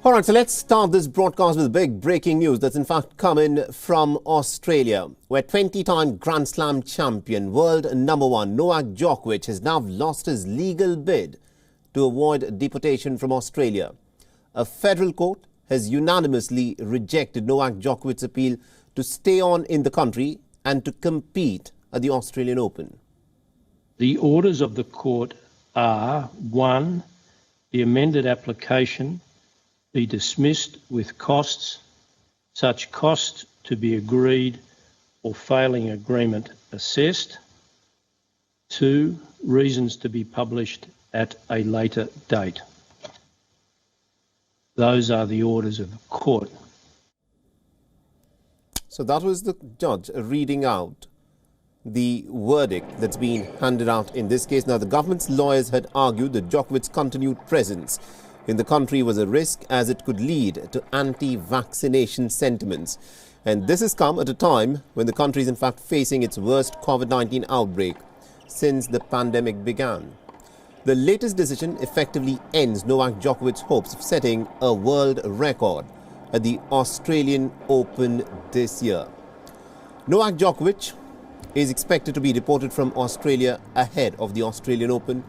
All right, so let's start this broadcast with big breaking news that's in fact coming from Australia, where 20-time Grand Slam champion, world number one Novak Djokovic has now lost his legal bid to avoid deportation from Australia. A federal court has unanimously rejected Novak Djokovic's appeal to stay on in the country and to compete at the Australian Open. The orders of the court are: 1. The amended application be dismissed with costs, such costs to be agreed or failing agreement assessed. 2. Reasons to be published at a later date. Those are the orders of the court. So that was the judge reading out the verdict that's been handed out in this case. Now, the government's lawyers had argued that Djokovic's continued presence in the country was a risk as it could lead to anti-vaccination sentiments. And this has come at a time when the country is in fact facing its worst COVID-19 outbreak since the pandemic began. The latest decision effectively ends Novak Djokovic's hopes of setting a world record at the Australian Open this year. Novak Djokovic is expected to be deported from Australia ahead of the Australian Open.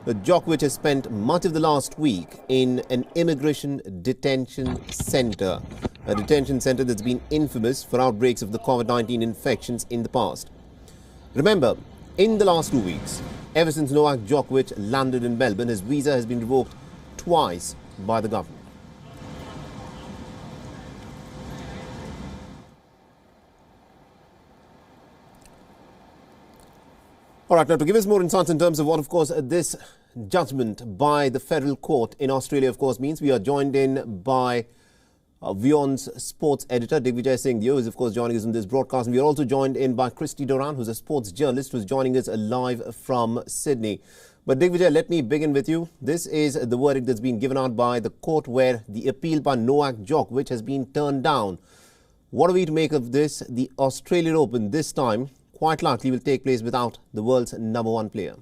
Djokovic has spent much of the last week in an immigration detention centre, a detention centre that's been infamous for outbreaks of the COVID-19 infections in the past. Remember, in the last 2 weeks, ever since Novak Djokovic landed in Melbourne, his visa has been revoked twice by the government. All right, now to give us more insights in terms of what, of course, this judgment by the federal court in Australia, of course, means, we are joined in by WION's sports editor, Djokovic Singh, who is, of course, joining us in this broadcast. And we are also joined in by Christy Doran, who's a sports journalist, who's joining us live from Sydney. But Djokovic, let me begin with you. This is the verdict that's been given out by the court where the appeal by Novak Djokovic has been turned down. What are we to make of this? The Australian Open this time quite likely will take place without the world's number one player.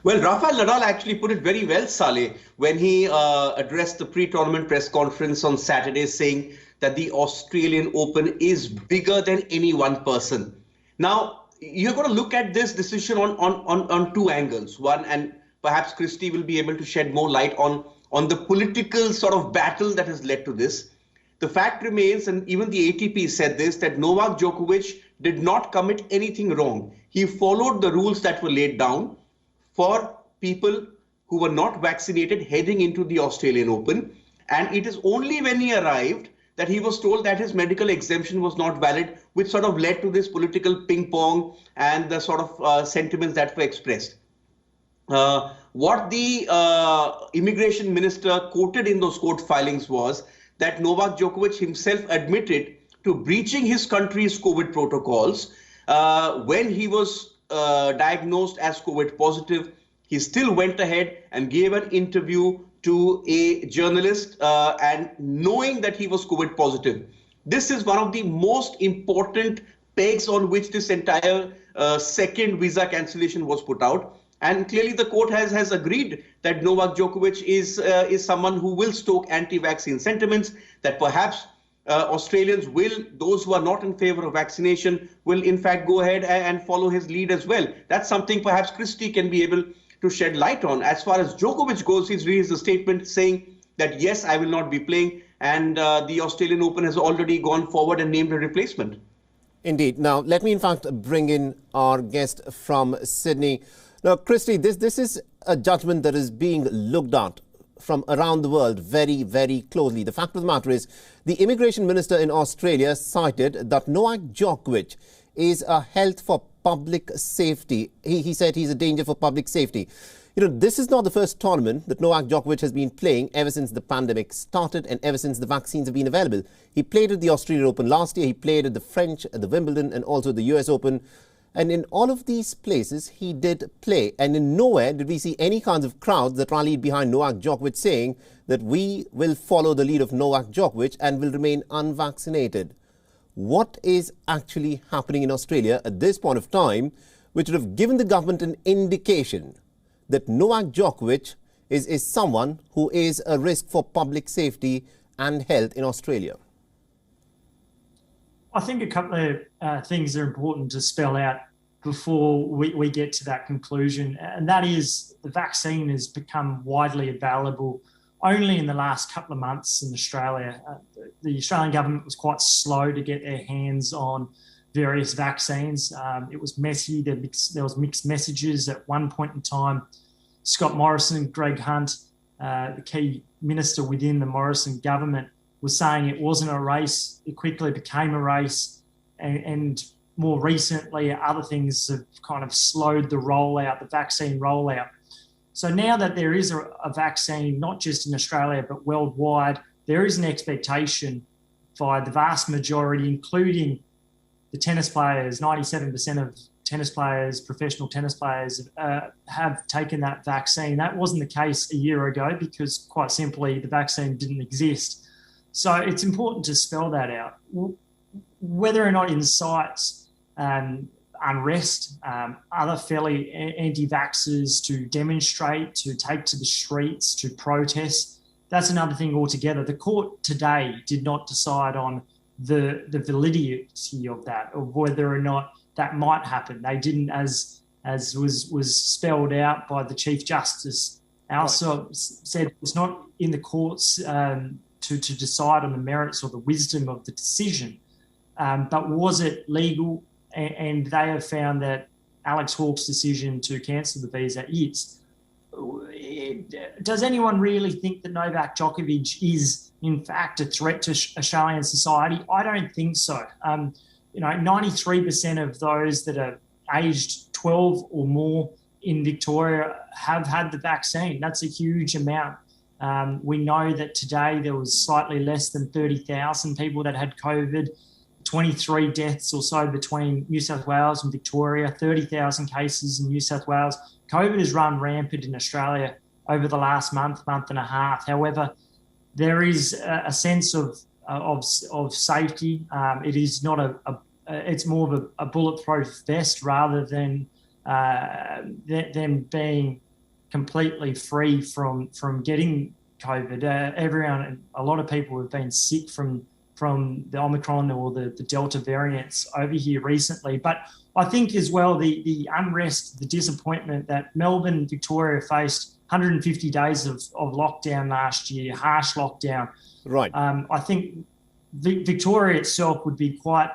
Well, Rafael Nadal actually put it very well, Saleh, when he addressed the pre-tournament press conference on Saturday, saying that the Australian Open is bigger than any one person. Now, you're going to look at this decision on two angles. One, and perhaps Christy will be able to shed more light on the political sort of battle that has led to this. The fact remains, and even the ATP said this, that Novak Djokovic did not commit anything wrong. He followed the rules that were laid down for people who were not vaccinated heading into the Australian Open. And it is only when he arrived that he was told that his medical exemption was not valid, which sort of led to this political ping pong and the sort of sentiments that were expressed. What the immigration minister quoted in those court filings was that Novak Djokovic himself admitted to breaching his country's COVID protocols when he was diagnosed as COVID positive. He still went ahead and gave an interview to a journalist and knowing that he was COVID positive. This is one of the most important pegs on which this entire second visa cancellation was put out. And clearly the court has agreed that Novak Djokovic is someone who will stoke anti-vaccine sentiments, that perhaps Australians will, those who are not in favor of vaccination, will in fact go ahead and follow his lead as well. That's something perhaps Christy can be able to shed light on. As far as Djokovic goes, he's released a statement saying that, yes, I will not be playing. And the Australian Open has already gone forward and named a replacement. Indeed. Now, let me in fact bring in our guest from Sydney. Now, Christy, this is a judgment that is being looked at from around the world very, very closely. The fact of the matter is, the immigration minister in Australia cited that Novak Djokovic is a health for public safety. He said he's a danger for public safety. You know, this is not the first tournament that Novak Djokovic has been playing ever since the pandemic started and ever since the vaccines have been available. He played at the Australian Open last year. He played at the French, at the Wimbledon and also the US Open. And in all of these places, he did play. And in nowhere did we see any kinds of crowds that rallied behind Novak Djokovic saying that we will follow the lead of Novak Djokovic and will remain unvaccinated. What is actually happening in Australia at this point of time, which would have given the government an indication that Novak Djokovic is someone who is a risk for public safety and health in Australia? I think a couple of things are important to spell out before we get to that conclusion, and that is the vaccine has become widely available only in the last couple of months in Australia. The Australian government was quite slow to get their hands on various vaccines. It was messy. There was mixed messages at one point in time. Scott Morrison, Greg Hunt, the key minister within the Morrison government, was saying it wasn't a race. It quickly became a race, and more recently, other things have kind of slowed the rollout, the vaccine rollout. So now that there is a vaccine, not just in Australia, but worldwide, there is an expectation by the vast majority, including the tennis players. 97% of tennis players, professional tennis players, have taken that vaccine. That wasn't the case a year ago because, quite simply, the vaccine didn't exist. So it's important to spell that out. Whether or not it incites unrest, other fairly anti-vaxxers to demonstrate, to take to the streets, to protest, that's another thing altogether. The court today did not decide on the validity of that, or whether or not that might happen. They didn't, as was spelled out by the Chief Justice. Also said it's not in the courts to decide on the merits or the wisdom of the decision, but was it legal? And they have found that Alex Hawke's decision to cancel the visa is. Does anyone really think that Novak Djokovic is, in fact, a threat to Australian society? I don't think so. 93% of those that are aged 12 or more in Victoria have had the vaccine. That's a huge amount. We know that today there was slightly less than 30,000 people that had COVID. 23 deaths or so between New South Wales and Victoria, 30,000 cases in New South Wales. COVID has run rampant in Australia over the last month and a half. However, there is a sense of safety. It is not it's more of a bulletproof vest rather than them being completely free from getting COVID. A lot of people have been sick from the Omicron or the Delta variants over here recently. But I think as well the unrest, the disappointment that Melbourne, Victoria faced 150 days of lockdown last year, harsh lockdown. Right. I think Victoria itself would be quite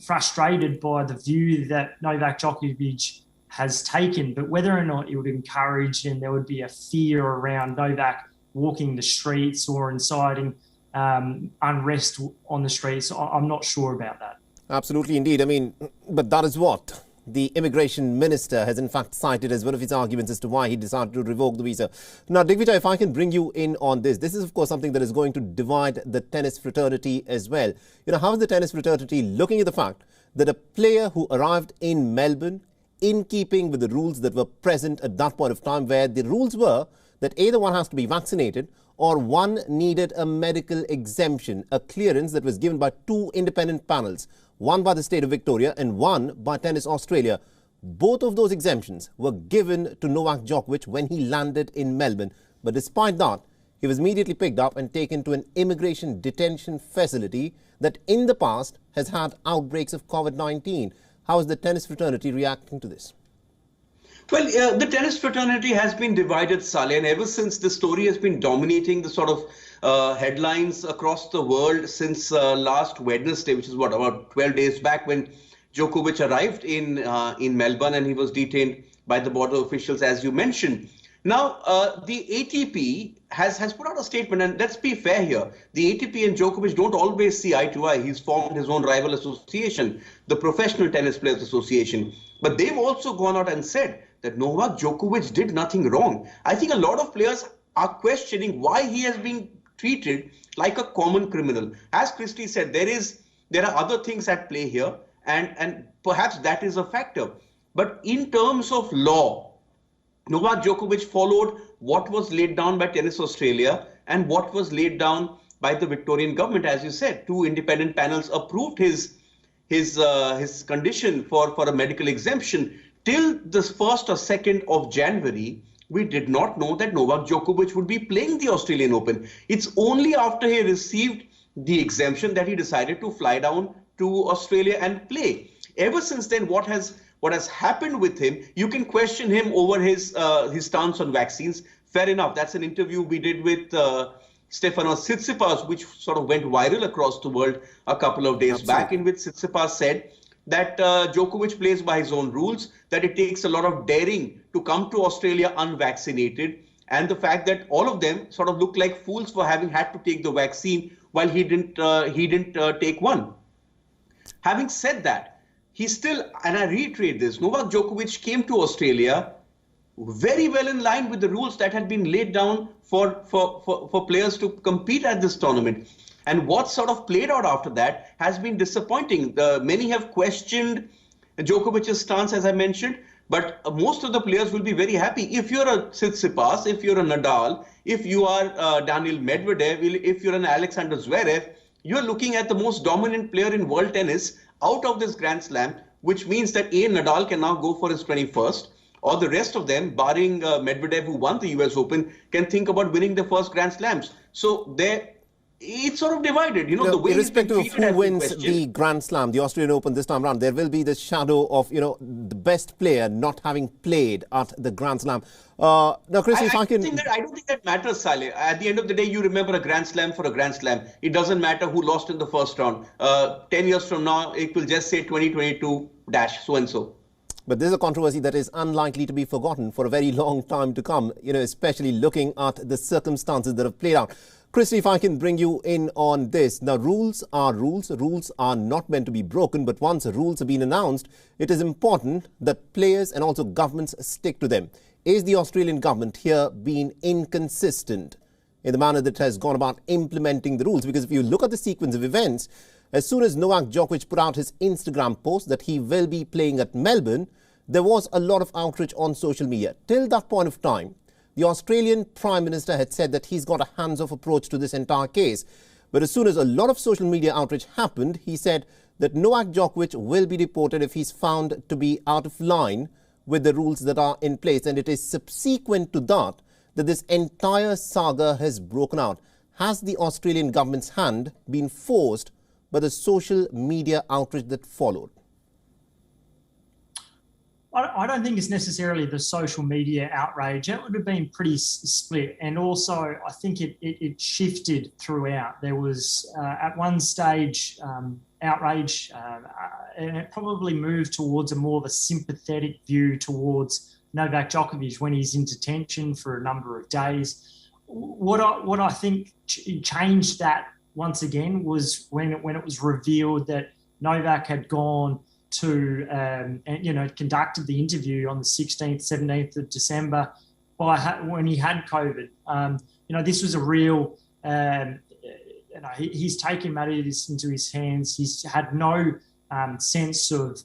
frustrated by the view that Novak Djokovic has taken, but whether or not it would encourage and there would be a fear around Novak walking the streets or inciting unrest on the streets, I'm not sure about that. Absolutely, indeed. I mean, but that is what the immigration minister has in fact cited as one of his arguments as to why he decided to revoke the visa. Now, Digvita, if I can bring you in on this, this is of course something that is going to divide the tennis fraternity as well. How is the tennis fraternity looking at the fact that a player who arrived in Melbourne in keeping with the rules that were present at that point of time, where the rules were that either one has to be vaccinated or one needed a medical exemption, a clearance that was given by two independent panels, one by the state of Victoria and one by Tennis Australia. Both of those exemptions were given to Novak Djokovic when he landed in Melbourne. But despite that, he was immediately picked up and taken to an immigration detention facility that in the past has had outbreaks of COVID-19. How is the tennis fraternity reacting to this? Well, the tennis fraternity has been divided, Saleh, and ever since the story has been dominating the sort of headlines across the world since last Wednesday, which is about 12 days back, when Djokovic arrived in Melbourne and he was detained by the border officials, as you mentioned. Now, the ATP has put out a statement, and let's be fair here. The ATP and Djokovic don't always see eye to eye. He's formed his own rival association, the Professional Tennis Players Association. But they've also gone out and said that Novak Djokovic did nothing wrong. I think a lot of players are questioning why he has been treated like a common criminal. As Christy said, there are other things at play here, and perhaps that is a factor. But in terms of law, Novak Djokovic followed what was laid down by Tennis Australia and what was laid down by the Victorian government. As you said, two independent panels approved his condition for a medical exemption. Till the 1st or 2nd of January, we did not know that Novak Djokovic would be playing the Australian Open. It's only after he received the exemption that he decided to fly down to Australia and play. Ever since then, what has happened with him? You can question him over his stance on vaccines. Fair enough. That's an interview we did with Stefanos Tsitsipas, which sort of went viral across the world a couple of days back, in which Tsitsipas said that Djokovic plays by his own rules, that it takes a lot of daring to come to Australia unvaccinated, and the fact that all of them sort of look like fools for having had to take the vaccine while he didn't take one. Having said that, he still, and I reiterate this, Novak Djokovic came to Australia very well in line with the rules that had been laid down for players to compete at this tournament. And what sort of played out after that has been disappointing. Many have questioned Djokovic's stance, as I mentioned, but most of the players will be very happy. If you're a Tsitsipas, if you're a Nadal, if you are Daniil Medvedev, if you're an Alexander Zverev, you're looking at the most dominant player in world tennis out of this Grand Slam, which means that Nadal can now go for his 21st, or the rest of them, barring Medvedev, who won the US Open, can think about winning the first Grand Slams. So it's sort of divided, the way irrespective of who wins the Grand Slam, the Australian Open this time around, there will be the shadow of, the best player not having played at the Grand Slam. Now, Chris, I don't think that matters, Saleh. At the end of the day, you remember a Grand Slam for a Grand Slam. It doesn't matter who lost in the first round. 10 years from now, it will just say 2022 dash so-and-so. But this is a controversy that is unlikely to be forgotten for a very long time to come, especially looking at the circumstances that have played out. Chris, if I can bring you in on this. Now, rules are rules. Rules are not meant to be broken. But once rules have been announced, it is important that players and also governments stick to them. Is the Australian government here being inconsistent in the manner that it has gone about implementing the rules? Because if you look at the sequence of events, as soon as Novak Djokovic put out his Instagram post that he will be playing at Melbourne, there was a lot of outrage on social media. Till that point of time, the Australian Prime Minister had said that he's got a hands-off approach to this entire case. But as soon as a lot of social media outrage happened, he said that Novak Djokovic will be deported if he's found to be out of line with the rules that are in place. And it is subsequent to that that this entire saga has broken out. Has the Australian government's hand been forced by the social media outrage that followed? I don't think it's necessarily the social media outrage. It would have been pretty split. And also, I think it shifted throughout. There was, at one stage, outrage, and it probably moved towards a more of a sympathetic view towards Novak Djokovic when he's in detention for a number of days. What I think changed that once again was when it was revealed that Novak had gone to, conducted the interview on the 16th, 17th of December when he had COVID. This was a real, he's taken matters into his hands. He's had no sense of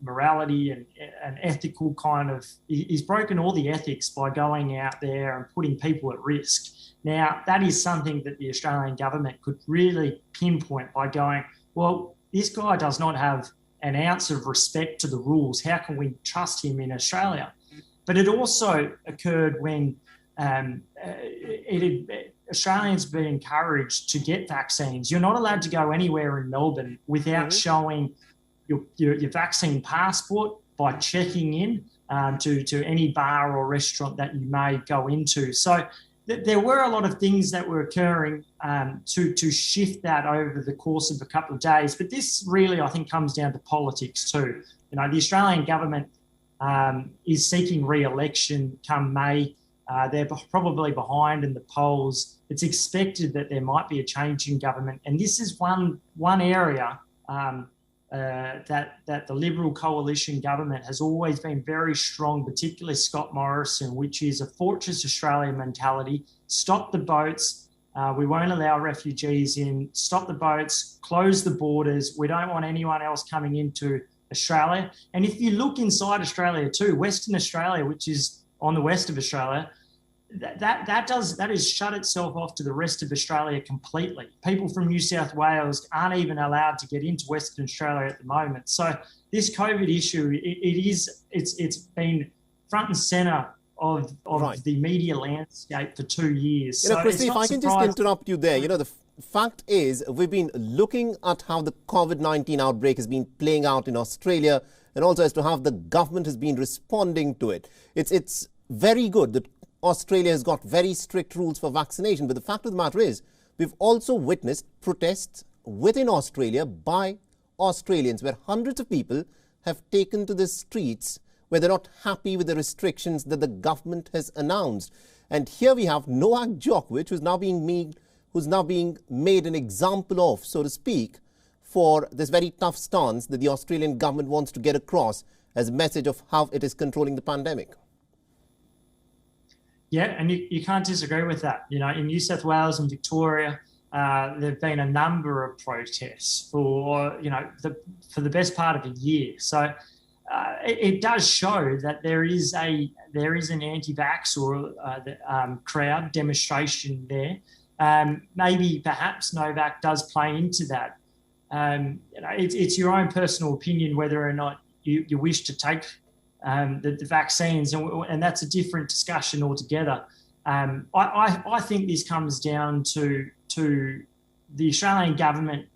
morality and ethical kind of, he's broken all the ethics by going out there and putting people at risk. Now, that is something that the Australian government could really pinpoint by going, well, this guy does not have an ounce of respect to the rules. How can we trust him in Australia? But it also occurred when Australians have been encouraged to get vaccines. You're not allowed to go anywhere in Melbourne without showing your vaccine passport by checking in to any bar or restaurant that you may go into. So there were a lot of things that were occurring to shift that over the course of a couple of days. But this really, I think, comes down to politics too. The Australian government is seeking re-election come May. They're probably behind in the polls. It's expected that there might be a change in government. And this is one area that the Liberal coalition government has always been very strong, particularly Scott Morrison, which is a Fortress Australia mentality. Stop the boats. We won't allow refugees in. Stop the boats. Close the borders. We don't want anyone else coming into Australia. And if you look inside Australia too, Western Australia, which is on the west of Australia, that has shut itself off to the rest of Australia completely. People from New South Wales aren't even allowed to get into Western Australia at the moment. So this COVID issue, it's been front and centre Right. the media landscape for 2 years. You know, Christy, if I can just interrupt you there, you know, the fact is we've been looking at how the COVID-19 outbreak has been playing out in Australia, and also as to how the government has been responding to it. It's very good that Australia has got very strict rules for vaccination, but the fact of the matter is we've also witnessed protests within Australia by Australians where hundreds of people have taken to the streets where they're not happy with the restrictions that the government has announced. And here we have Novak Djokovic, who's now being made an example of, so to speak, for this very tough stance that the Australian government wants to get across as a message of how it is controlling the pandemic. Yeah, and you can't disagree with that. You know, in New South Wales and Victoria, there have been a number of protests for, you know, for the best part of a year. So it does show that there is an anti-vax or crowd demonstration there. Maybe perhaps Novak does play into that. You know, it's your own personal opinion whether or not you wish to take the vaccines, and that's a different discussion altogether. I think this comes down to the Australian government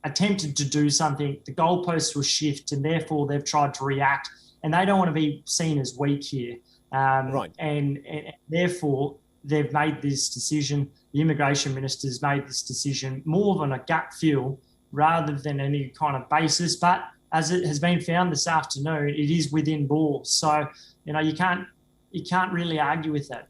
attempted to do something, the goalposts will shift, and therefore they've tried to react, and they don't want to be seen as weak here. Right. And therefore they've made this decision, the immigration minister's made this decision more on a gut feel rather than any kind of basis. But as it has been found this afternoon, it is within law. So, you know, you can't really argue with that.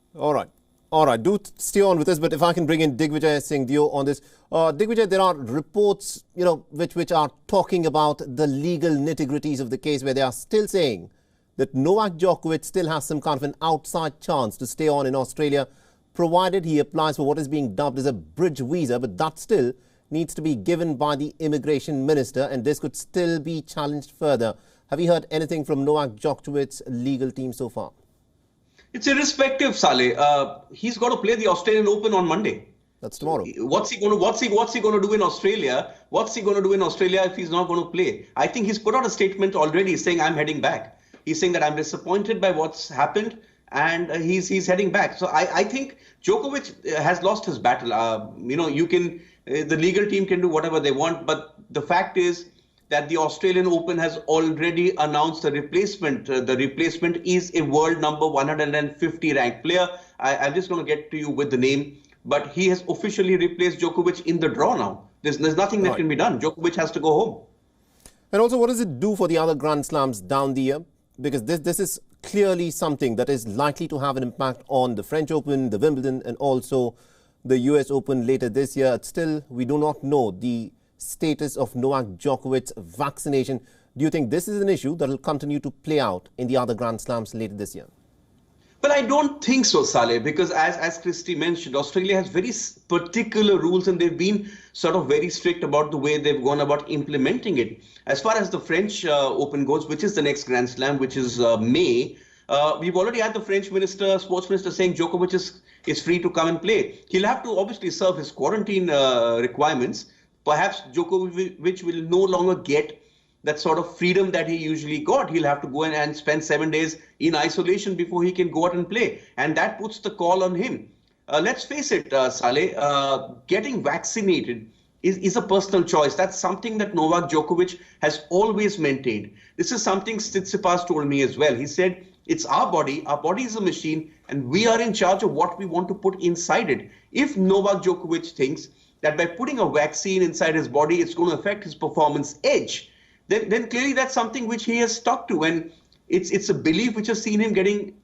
All right, do stay on with us, but if I can bring in Digvijay Singh Deo on this. Digvijay, there are reports, you know, which are talking about the legal nitty-gritties of the case, where they are still saying that Novak Djokovic still has some kind of an outside chance to stay on in Australia, provided he applies for what is being dubbed as a bridge visa, but that still needs to be given by the immigration minister, and this could still be challenged further. Have you heard anything from Novak Djokovic's legal team so far? It's irrespective, Saleh. He's got to play the Australian Open on Monday. That's tomorrow. What's he going to do in Australia? What's he going to do in Australia if he's not going to play? I think he's put out a statement already saying, I'm heading back. He's saying that I'm disappointed by what's happened, and he's heading back. So I think Djokovic has lost his battle. You know, the legal team can do whatever they want, but the fact is that the Australian Open has already announced a replacement. The replacement is a world number 150 ranked player. I'm just going to get to you with the name, but he has officially replaced Djokovic in the draw now. There's nothing that can be done. Djokovic has to go home. And also, what does it do for the other Grand Slams down the year? Because this is clearly something that is likely to have an impact on the French Open, the Wimbledon, and also the US Open later this year. Still, we do not know the status of Novak Djokovic's vaccination. Do you think this is an issue that will continue to play out in the other Grand Slams later this year? Well, I don't think so, Saleh, because as Christy mentioned, Australia has very particular rules, and they've been sort of very strict about the way they've gone about implementing it. As far as the French Open goes, which is the next Grand Slam, which is May, we've already had the French sports minister saying Djokovic is free to come and play. He'll have to obviously serve his quarantine requirements. Perhaps Djokovic will no longer get that sort of freedom that he usually got. He'll have to go in and spend 7 days in isolation before he can go out and play. And that puts the call on him. Let's face it, Saleh, getting vaccinated is a personal choice. That's something that Novak Djokovic has always maintained. This is something Tsitsipas told me as well. He said, it's our body is a machine, and we are in charge of what we want to put inside it. If Novak Djokovic thinks that by putting a vaccine inside his body, it's going to affect his performance edge, then clearly that's something which he has stuck to. And it's a belief which has seen him getting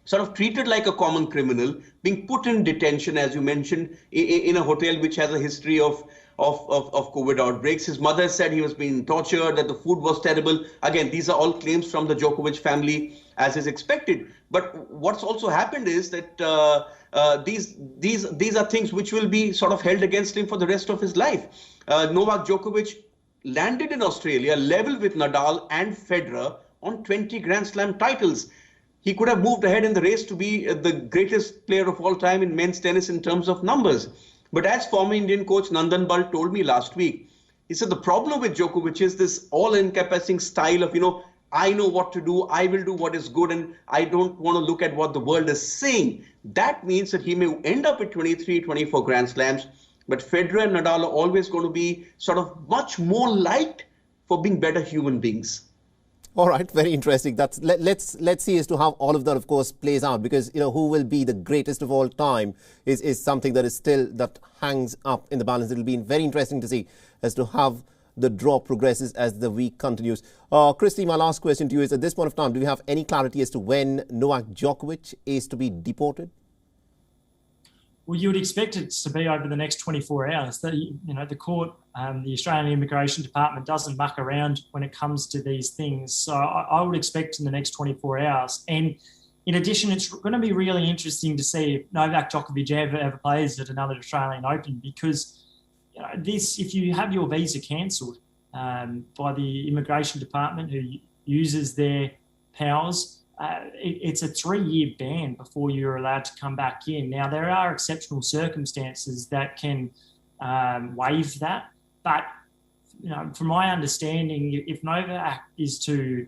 sort of treated like a common criminal, being put in detention, as you mentioned, in a hotel which has a history of COVID outbreaks. His mother said he was being tortured, that the food was terrible. Again, these are all claims from the Djokovic family, as is expected. But what's also happened is that these are things which will be sort of held against him for the rest of his life. Novak Djokovic landed in Australia level with Nadal and Federer on 20 Grand Slam titles. He could have moved ahead in the race to be the greatest player of all time in men's tennis in terms of numbers. But as former Indian coach Nandan Bal told me last week, he said the problem with Djokovic is this all-encompassing style of, I know what to do, I will do what is good, and I don't want to look at what the world is saying. That means that he may end up with 23, 24 Grand Slams, but Federer and Nadal are always going to be sort of much more liked for being better human beings. All right, very interesting. Let's see as to how all of that, of course, plays out, because who will be the greatest of all time is something that hangs up in the balance. It'll be very interesting to see as to how the draw progresses as the week continues. Christy, my last question to you is, at this point of time, do we have any clarity as to when Novak Djokovic is to be deported? Well, you would expect it to be over the next 24 hours. The court, the Australian Immigration Department doesn't muck around when it comes to these things. So I would expect in the next 24 hours. And in addition, it's going to be really interesting to see if Novak Djokovic ever plays at another Australian Open, because if you have your visa cancelled by the Immigration Department, who uses their powers, it's a 3-year ban before you're allowed to come back in. Now, there are exceptional circumstances that can waive that. But, from my understanding, if Novak is to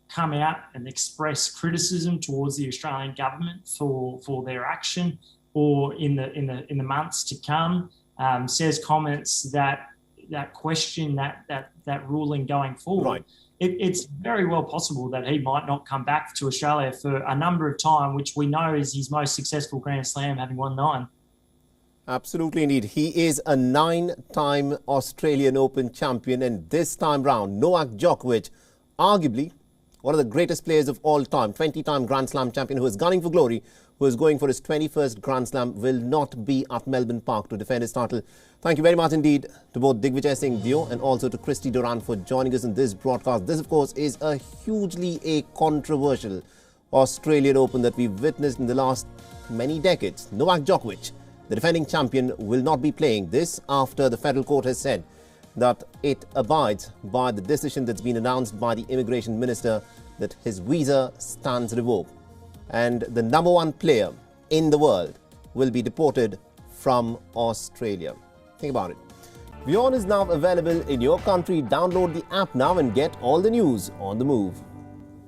come out and express criticism towards the Australian government for their action, or in the months to come, says comments that question that ruling going forward, right, it's very well possible that he might not come back to Australia for a number of time, which we know is his most successful Grand Slam, having won 9. Absolutely, indeed. He is a 9-time Australian Open champion, and this time round, Novak Djokovic, arguably one of the greatest players of all time, 20-time Grand Slam champion who is gunning for glory, who is going for his 21st Grand Slam, will not be at Melbourne Park to defend his title. Thank you very much indeed to both Digvijay Singh Dio and also to Christy Durant for joining us in this broadcast. This, of course, is a hugely controversial Australian Open that we've witnessed in the last many decades. Novak Djokovic, the defending champion, will not be playing. This after the federal court has said that it abides by the decision that's been announced by the immigration minister that his visa stands revoked, and the #1 player in the world will be deported from Australia. Think about it. WION is now available in your country. Download the app now and get all the news on the move.